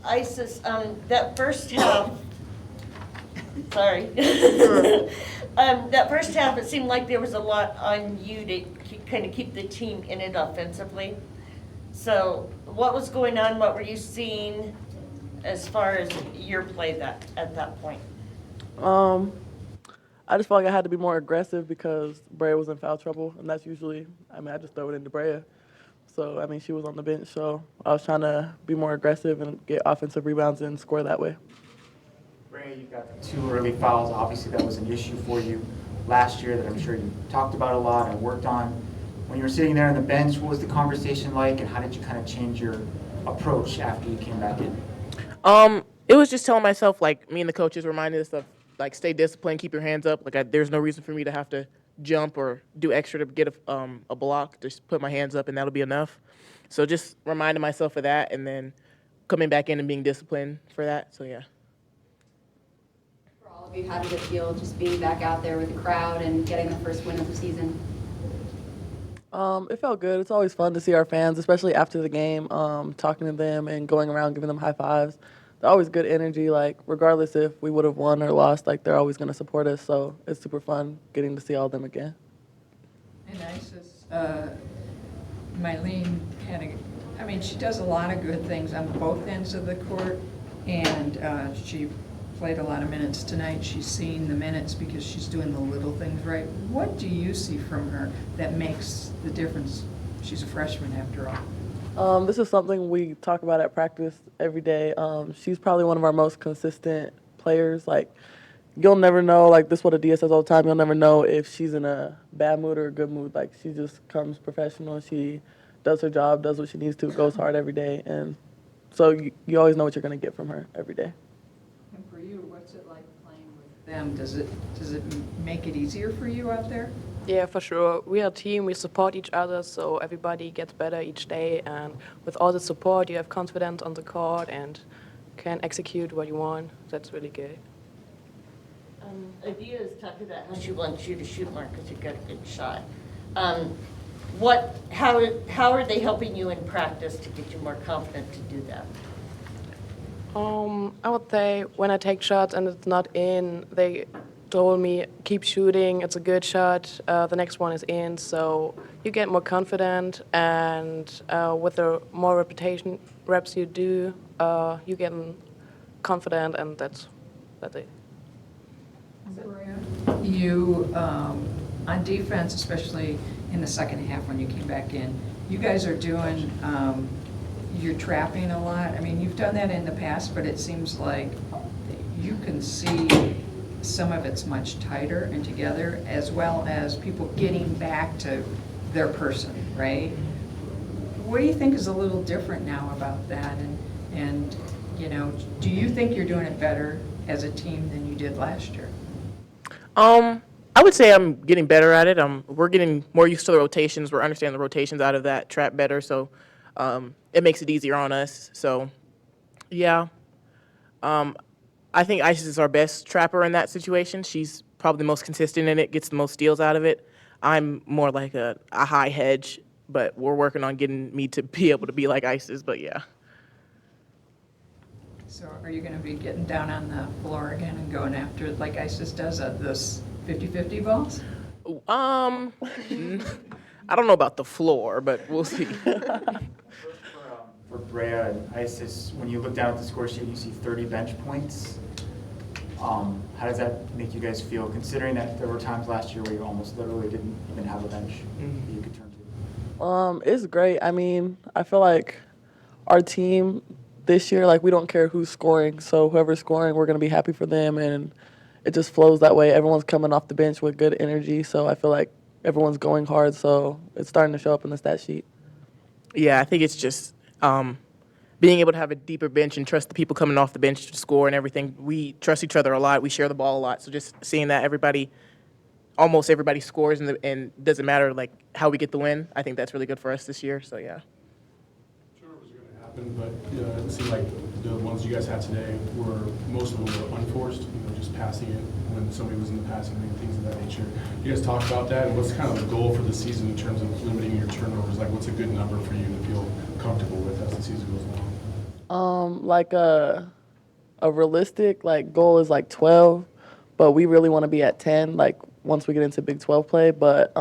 ISIS, that first half, sorry. That first half, it seemed like there was a lot on you to kind of keep the team in it offensively. So what was going on? What were you seeing as far as your play at that point? I just felt like I had to be more aggressive because Breya was in foul trouble, and that's usually, I just throw it into Breya. So, she was on the bench, so I was trying to be more aggressive and get offensive rebounds and score that way. Breya, you got 2 early fouls. Obviously, that was an issue for you last year that I'm sure you talked about a lot and worked on. When you were sitting there on the bench, what was the conversation like, and how did you kind of change your approach after you came back in? It was just telling myself, like, me and the coaches reminded us of, like, stay disciplined, keep your hands up. Like, there's no reason for me to have to jump or do extra to get a block. Just put my hands up, and that'll be enough. So just reminding myself of that, and then coming back in and being disciplined for that. So, yeah. For all of you, how did it feel just being back out there with the crowd and getting the first win of the season? It felt good. It's always fun to see our fans, especially after the game, talking to them and going around giving them high fives. They're always good energy, like, regardless if we would have won or lost, like, they're always going to support us. So it's super fun getting to see all of them again. And ISIS, Mailien she does a lot of good things on both ends of the court, and she played a lot of minutes tonight. She's seeing the minutes because she's doing the little things right. What do you see from her that makes the difference? She's a freshman after all. This is something we talk about at practice every day. She's probably one of our most consistent players. Like, you'll never know, like, this is what a DS says all the time, you'll never know if she's in a bad mood or a good mood. Like, she just comes professional. She does her job, does what she needs to, goes hard every day. And so you always know what you're going to get from her every day. And for you, what's it like playing with them? Does it make it easier for you out there? Yeah, for sure. We are a team, we support each other, so everybody gets better each day. And with all the support, you have confidence on the court and can execute what you want. That's really good. Adia is talking about how she wants you to shoot more because you've got a good shot. How are they helping you in practice to get you more confident to do that? I would say when I take shots and it's not in, they told me, keep shooting, it's a good shot, the next one is in, so you get more confident, and with the more reps you do, you get confident, and that's it. You, on defense, especially in the second half when you came back in, you guys are doing, you're trapping a lot. You've done that in the past, but it seems like you can see some of it's much tighter and together, as well as people getting back to their person, right? What do you think is a little different now about that? And do you think you're doing it better as a team than you did last year? I would say I'm getting better at it. We're getting more used to the rotations. We're understanding the rotations out of that trap better, so it makes it easier on us. So, yeah. I think Isis is our best trapper in that situation. She's probably the most consistent in it, gets the most steals out of it. I'm more like a high hedge, but we're working on getting me to be able to be like Isis, but yeah. So are you going to be getting down on the floor again and going after it like Isis does at those 50-50 balls? I don't know about the floor, but we'll see. For Breya and Isis, when you look down at the score sheet, you see 30 bench points. How does that make you guys feel, considering that there were times last year where you almost literally didn't even have a bench that you could turn to? It's great. I feel like our team this year, like, we don't care who's scoring. So whoever's scoring, we're going to be happy for them, and it just flows that way. Everyone's coming off the bench with good energy, so I feel like everyone's going hard, so it's starting to show up in the stat sheet. Yeah, I think it's just being able to have a deeper bench and trust the people coming off the bench to score and everything. We trust each other a lot. We share the ball a lot. So just seeing that almost everybody scores and doesn't matter like how we get the win, I think that's really good for us this year. So, yeah. Sure it was going to happen, but it seemed like the ones you guys had today most of them were unforced, just passing it when somebody was in the passing lane, things of that nature. You guys talk about that, and what's kind of the goal for the season in terms of limiting your turnovers? Like, what's a good number for you to feel comfortable with as the season goes Like a realistic like goal is like 12, but we really want to be at 10 like once we get into Big 12 play. But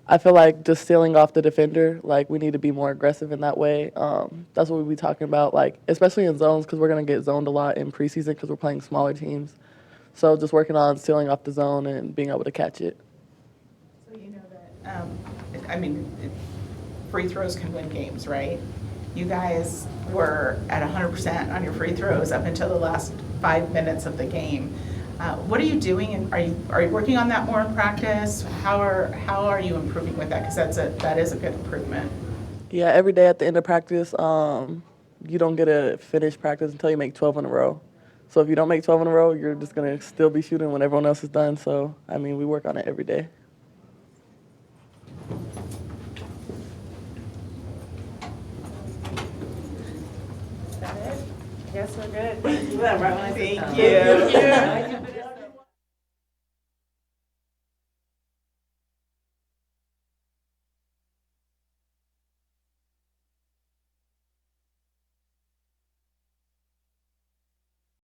I feel like just sealing off the defender, like we need to be more aggressive in that way. That's what we'll be talking about, like especially in zones because we're gonna get zoned a lot in preseason because we're playing smaller teams. So just working on sealing off the zone and being able to catch it. So you know that, I mean, free throws can win games, right? You guys were at 100% on your free throws up until the last 5 minutes of the game. What are you doing, and are you working on that more in practice? How are you improving with that? Because that is a good improvement. Yeah, every day at the end of practice, you don't get to finish practice until you make 12 in a row. So if you don't make 12 in a row, you're just going to still be shooting when everyone else is done. So, I mean, we work on it every day. Is that it? Yes, we're good. Thank you. Thank you.